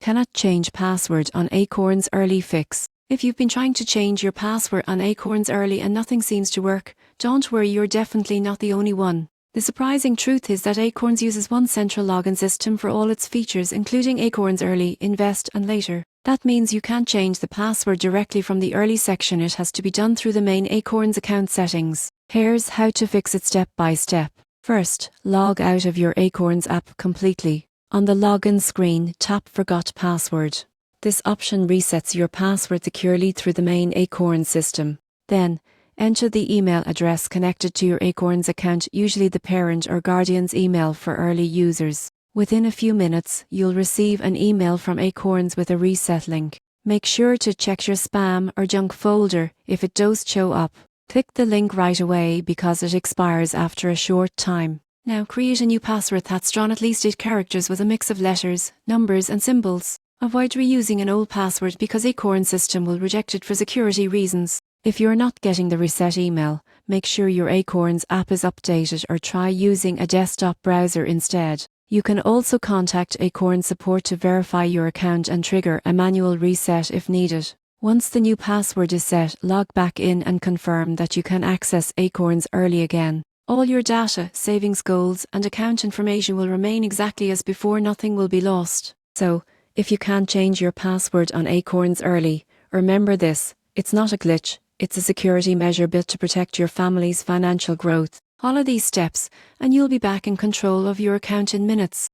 Cannot change password on Acorns Early Fix. If you've been trying to change your password on Acorns Early and nothing seems to work, don't worry, you're definitely not the only one. The surprising truth is that Acorns uses one central login system for all its features, including Acorns Early, Invest and Later. That means you can't change the password directly from the Early section. It has to be done through the main Acorns account settings. Here's how to fix it step by step. First, log out of your Acorns app completely. On the login screen, tap Forgot Password. This option resets your password securely through the main Acorns system. Then, enter the email address connected to your Acorns account, usually the parent or guardian's email for early users. Within a few minutes, you'll receive an email from Acorns with a reset link. Make sure to check your spam or junk folder if it does show up. Click the link right away because it expires after a short time. Now create a new password that's drawn at least 8 characters with a mix of letters, numbers and symbols. Avoid reusing an old password because Acorns system will reject it for security reasons. If you're not getting the reset email, make sure your Acorns app is updated or try using a desktop browser instead. You can also contact Acorns support to verify your account and trigger a manual reset if needed. Once the new password is set, log back in and confirm that you can access Acorns Early again. All your data, savings goals, and account information will remain exactly as before. Nothing will be lost. So, if you can't change your password on Acorns Early, remember this: it's not a glitch, it's a security measure built to protect your family's financial growth. Follow these steps, and you'll be back in control of your account in minutes.